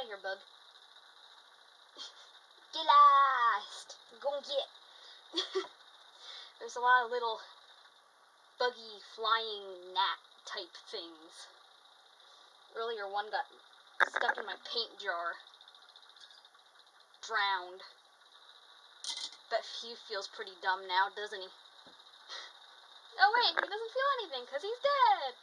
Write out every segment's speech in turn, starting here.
out of here, bug. Get lost! Go and get. There's a lot of little buggy flying gnat type things. Earlier one got stuck in my paint jar. Drowned. Bet he feels pretty dumb now, doesn't he? Oh wait, he doesn't feel anything because he's dead!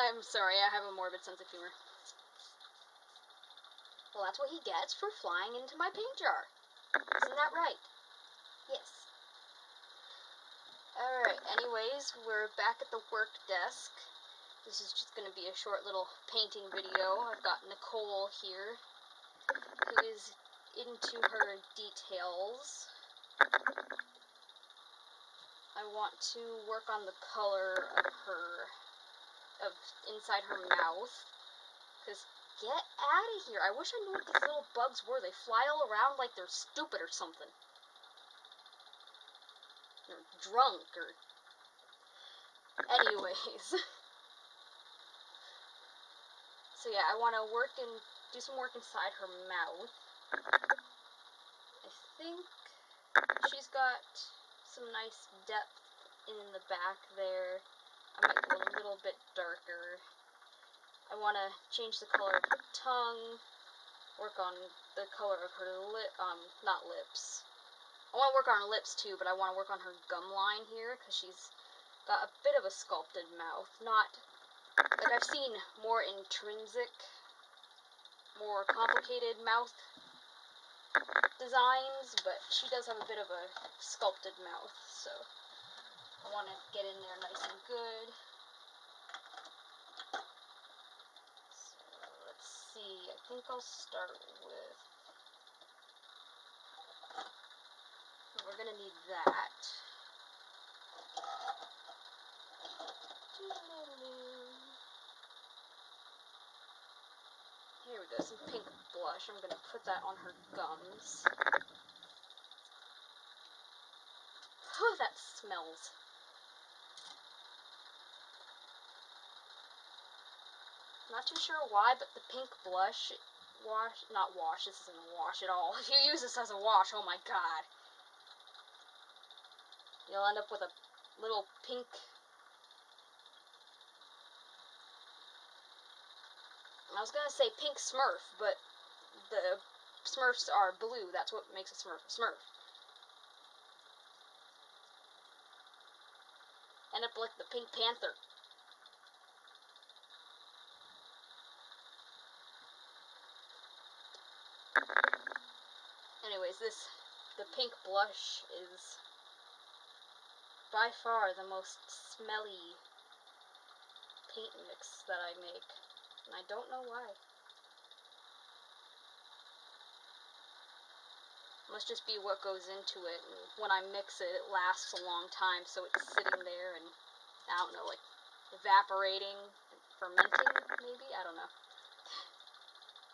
I'm sorry, I have a morbid sense of humor. Well, that's what he gets for flying into my paint jar. Isn't that right? Yes. Alright, anyways, we're back at the work desk. This is just going to be a short little painting video. I've got Nicole here, who is into her details. I want to work on the color of inside her mouth. Because, get out of here. I wish I knew what these little bugs were. They fly all around like they're stupid or something. Or drunk, or... Anyways. So yeah, I want to do some work inside her mouth. I think she's got some nice depth in the back there. I might go a little bit darker. I want to change the color of her tongue, work on the color of her not lips. I want to work on her lips too, but I want to work on her gum line here, because she's got a bit of a sculpted mouth. Not, like I've seen more intrinsic, more complicated mouth designs, but she does have a bit of a sculpted mouth, so I want to get in there nice and good. See, I think I'll start with, we're going to need that. Here we go, some pink blush. I'm going to put that on her gums. Oh, that smells. Not too sure why, but the pink blush, this isn't a wash at all. If you use this as a wash, oh my god. You'll end up with a little pink, I was gonna say pink Smurf, but the Smurfs are blue, that's what makes a Smurf a Smurf. End up like the Pink Panther. Anyways, the pink blush is by far the most smelly paint mix that I make, and I don't know why. Must just be what goes into it, and when I mix it, it lasts a long time, so it's sitting there and, I don't know, like, evaporating, fermenting, maybe? I don't know.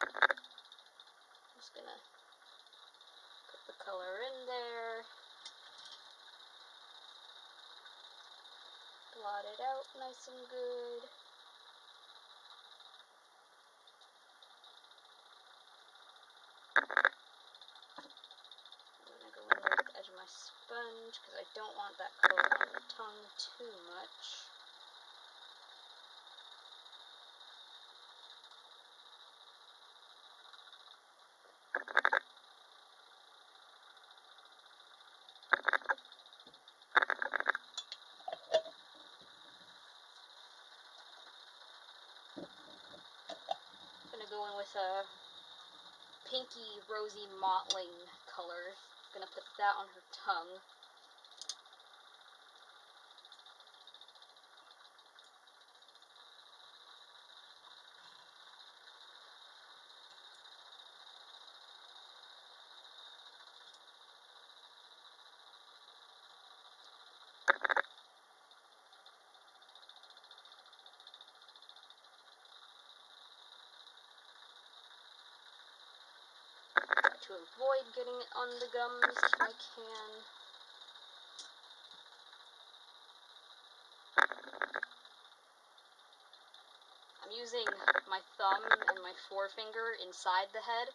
I'm just gonna put the color in there, blot it out nice and good. I'm gonna go in there with the edge of my sponge, because I don't want that color on the tongue too much. Go in with a pinky rosy mottling color. Gonna put that on her tongue. To avoid getting it on the gums if I can. I'm using my thumb and my forefinger inside the head,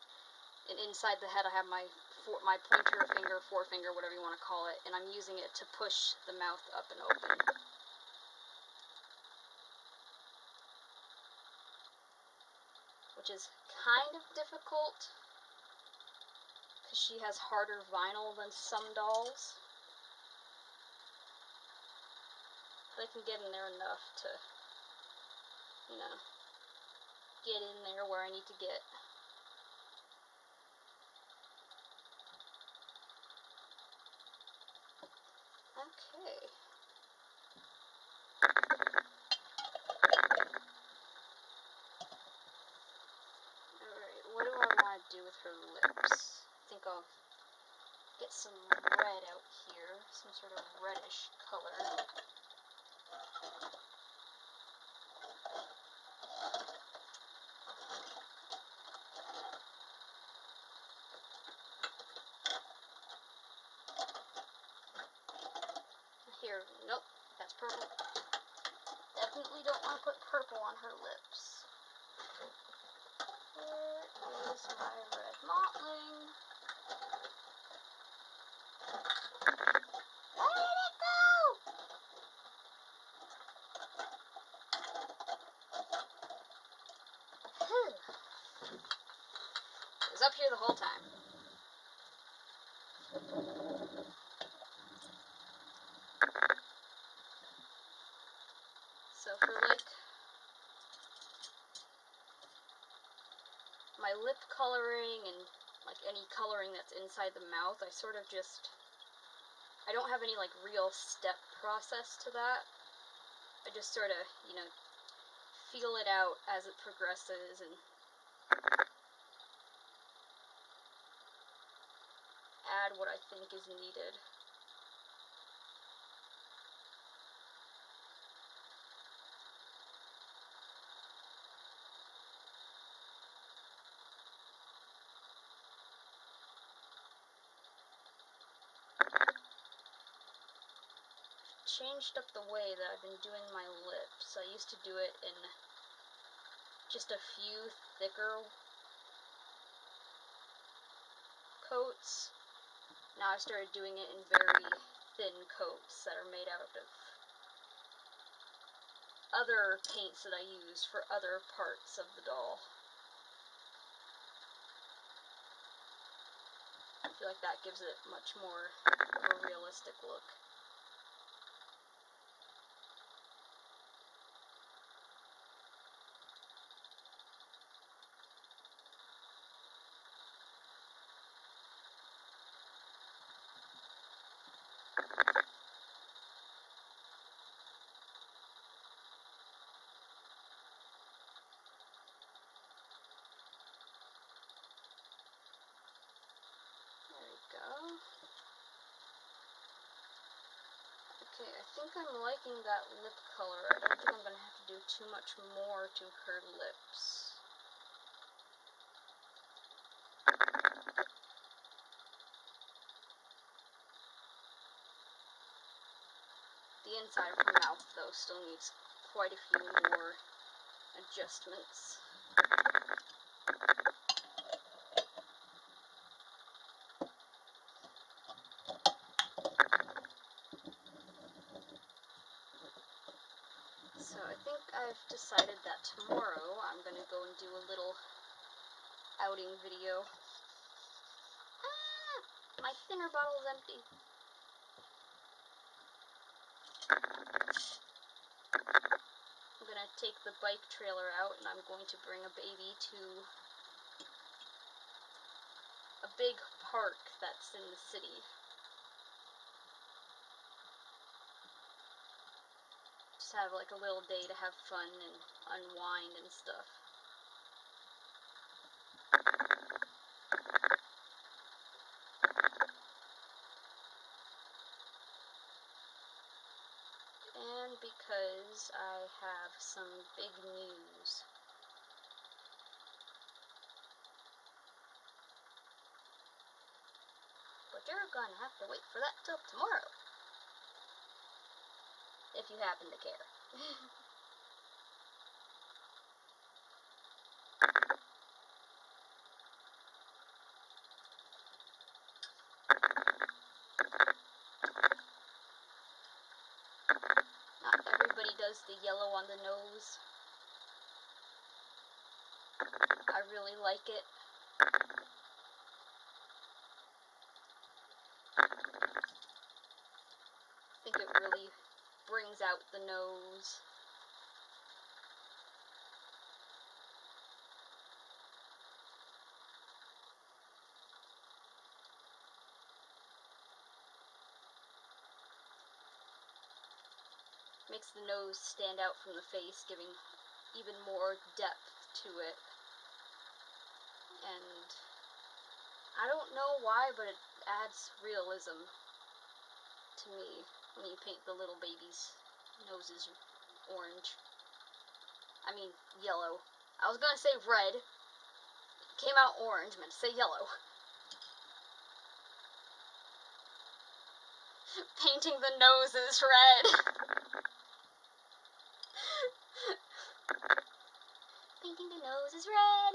and inside the head I have my pointer finger, forefinger, whatever you want to call it, and I'm using it to push the mouth up and open. Which is kind of difficult, because she has harder vinyl than some dolls. But I can get in there enough to, you know, get in there where I need to get. Okay. Alright, what do I want to do with her lips? I think I'll get some red out here, some sort of reddish color. Here, nope, that's purple. Definitely don't want to put purple on her lips. Where is my red mottling? Where did it go? It was up here the whole time. So for like my lip coloring and like any coloring that's inside the mouth, I sort of just, I don't have any like real step process to that. I just sort of, you know, feel it out as it progresses and add what I think is needed. Changed up the way that I've been doing my lips. I used to do it in just a few thicker coats. Now I've started doing it in very thin coats that are made out of other paints that I use for other parts of the doll. I feel like that gives it much more of a realistic look. Okay, I think I'm liking that lip color. I don't think I'm going to have to do too much more to her lips. The inside of her mouth, though, still needs quite a few more adjustments. So I think I've decided that tomorrow I'm going to go and do a little outing video. Ah! My thinner bottle is empty. I'm going to take the bike trailer out and I'm going to bring a baby to a big park that's in the city. Just have like a little day to have fun and unwind and stuff. And because I have some big news. But you're gonna have to wait for that till tomorrow. If you happen to care. does the yellow on the nose. I really like it. I think it really brings out the nose. Makes the nose stand out from the face, giving even more depth to it. And I don't know why, but it adds realism to me when you paint the little babies' noses orange. I mean, yellow. I was gonna say red. It came out orange, meant to say yellow. Painting the noses red. Painting the noses red.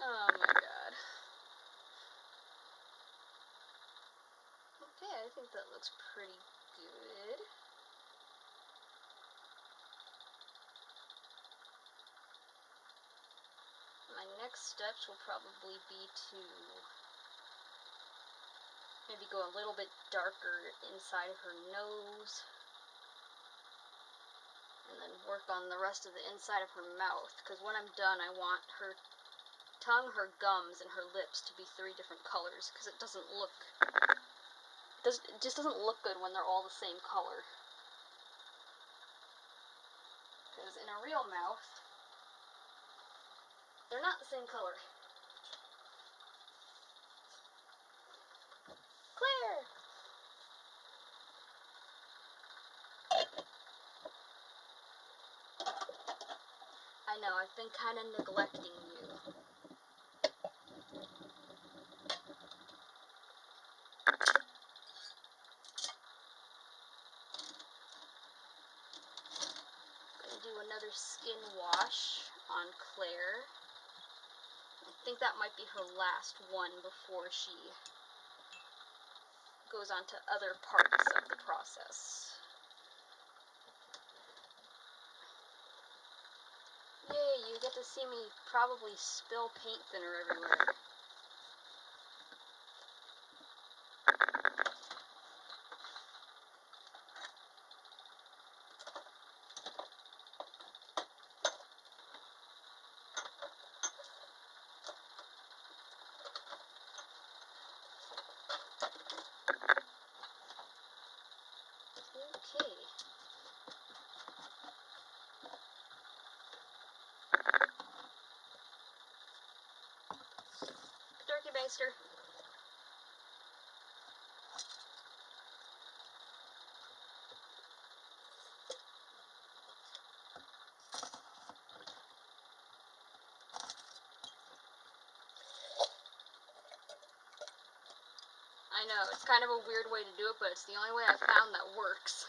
Oh my god. Okay, I think that looks pretty good. My next steps will probably be to maybe go a little bit darker inside of her nose, and then work on the rest of the inside of her mouth, because when I'm done I want her tongue, her gums, and her lips to be 3 different colors, because it just doesn't look good when they're all the same color. Because in a real mouth, they're not the same color. Claire! I know, I've been kind of neglecting you. I'm gonna do another skin wash on Claire. I think that might be her last one before she goes on to other parts of the process. Yay, you get to see me probably spill paint thinner everywhere. Okay. Turkey baster. I know, it's kind of a weird way to do it, but it's the only way I've found that works.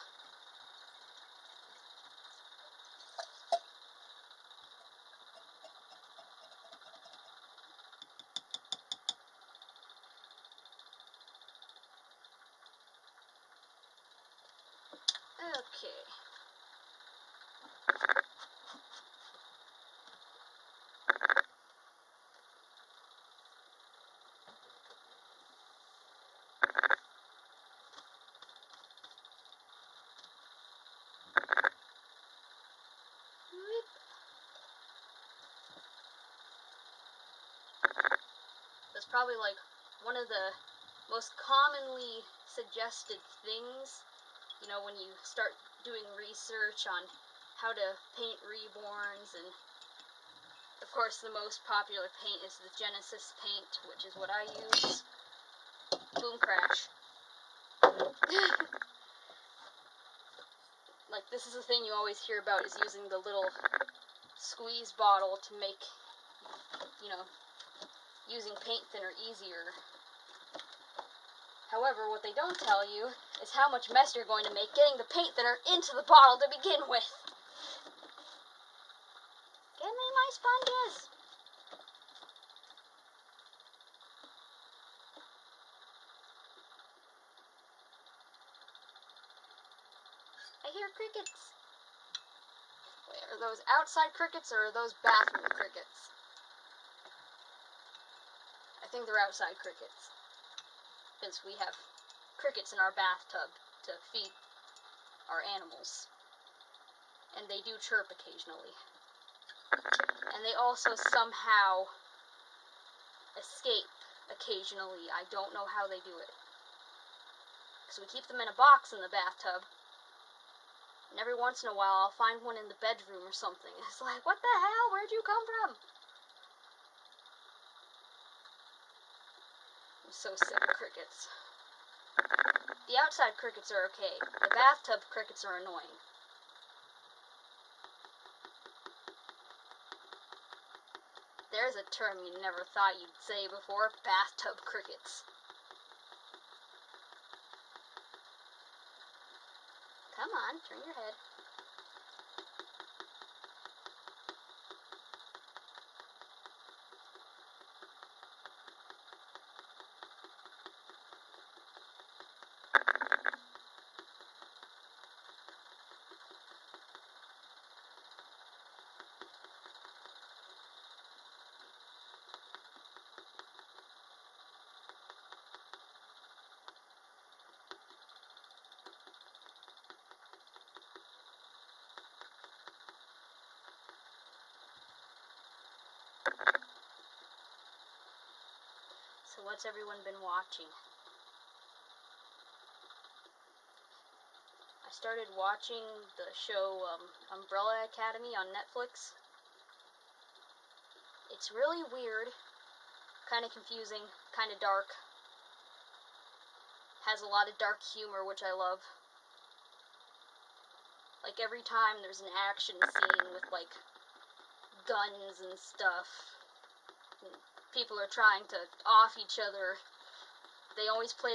Okay. Whoop. That's probably like one of the most commonly suggested things, you know, when you start doing research on how to paint reborns, and of course the most popular paint is the Genesis paint, which is what I use. Boom, crash. Like, this is the thing you always hear about, is using the little squeeze bottle to make, you know, using paint thinner easier. However, what they don't tell you is how much mess you're going to make getting the paint thinner into the bottle to begin with. Give me my sponges! I hear crickets. Wait, are those outside crickets or are those bathroom crickets? I think they're outside crickets. Because we have crickets in our bathtub to feed our animals. And they do chirp occasionally. And they also somehow escape occasionally. I don't know how they do it. Because we keep them in a box in the bathtub. And every once in a while, I'll find one in the bedroom or something. It's like, what the hell? Where'd you come from? I'm so sick of crickets. The outside crickets are okay. The bathtub crickets are annoying. There's a term you never thought you'd say before. Bathtub crickets. Come on, turn your head. So what's everyone been watching? I started watching the show Umbrella Academy on Netflix. It's really weird, kind of confusing, kind of dark. Has a lot of dark humor, which I love. Like every time there's an action scene with like guns and stuff, and people are trying to off each other, they always play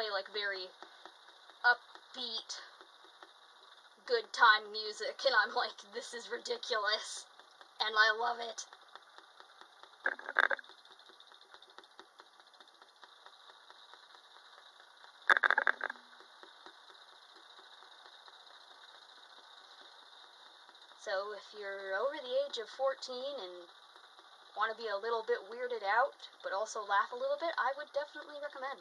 like very upbeat, good time music, and I'm like, this is ridiculous, and I love it. So if you're over the age of 14 and want to be a little bit weirded out, but also laugh a little bit, I would definitely recommend.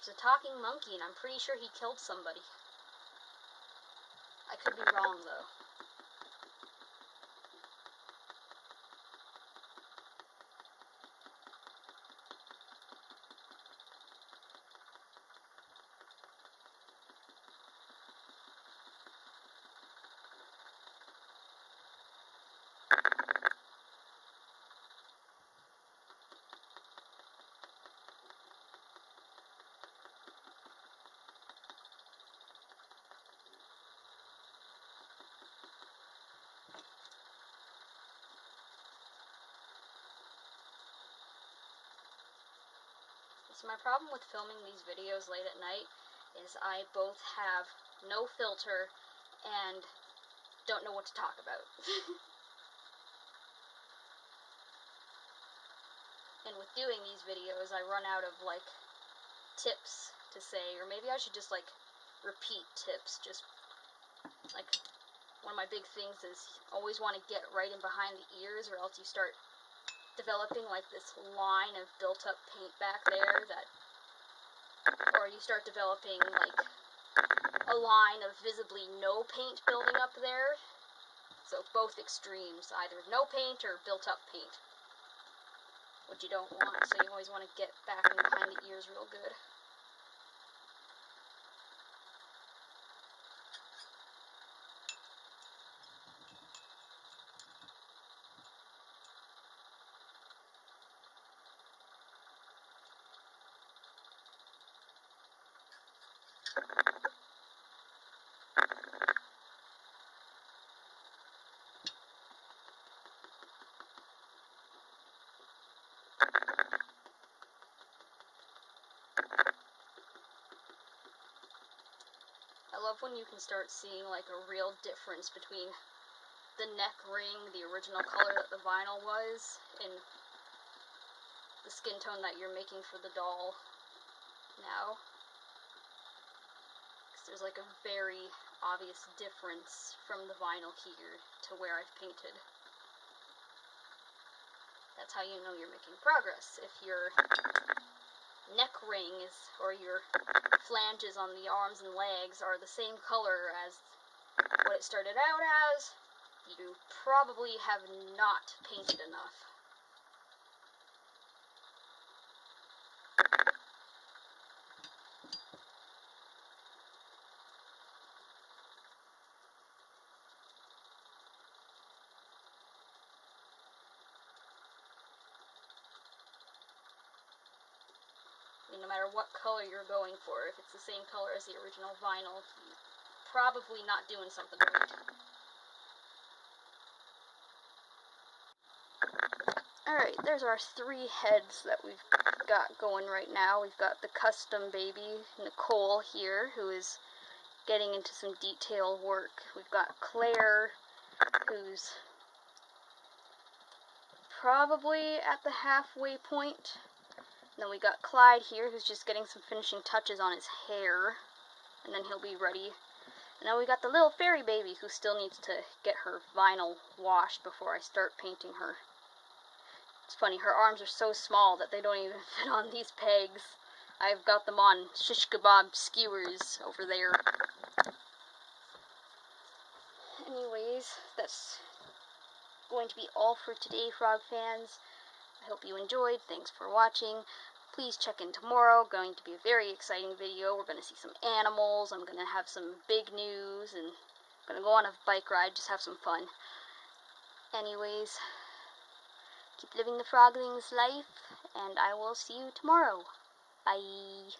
There's a talking monkey, and I'm pretty sure he killed somebody. I could be wrong, though. So my problem with filming these videos late at night is I both have no filter and don't know what to talk about. And with doing these videos, I run out of, like, tips to say, or maybe I should just, like, repeat tips. Just, like, one of my big things is always want to get right in behind the ears, or else you start developing like this line of built-up paint back there or you start developing like a line of visibly no paint building up there. So both extremes, either no paint or built-up paint, which you don't want. So you always want to get back in behind the ears real good. love when you can start seeing like a real difference between the neck ring, the original color that the vinyl was, and the skin tone that you're making for the doll now. Because there's like a very obvious difference from the vinyl here to where I've painted. That's how you know you're making progress. If your neck rings or your flanges on the arms and legs are the same color as what it started out as, you probably have not painted enough. No matter what color you're going for, if it's the same color as the original vinyl, you're probably not doing something right. Alright, there's our 3 heads that we've got going right now. We've got the custom baby, Nicole, here, who is getting into some detail work. We've got Claire, who's probably at the halfway point. And then we got Clyde here, who's just getting some finishing touches on his hair, and then he'll be ready. And then we got the little fairy baby, who still needs to get her vinyl washed before I start painting her. It's funny, her arms are so small that they don't even fit on these pegs. I've got them on shish kebab skewers over there. Anyways, that's going to be all for today, Frog fans. I hope you enjoyed. Thanks for watching. Please check in tomorrow. Going to be a very exciting video. We're going to see some animals. I'm going to have some big news, and I'm going to go on a bike ride, just have some fun. Anyways, keep living the frogling's life, and I will see you tomorrow. Bye.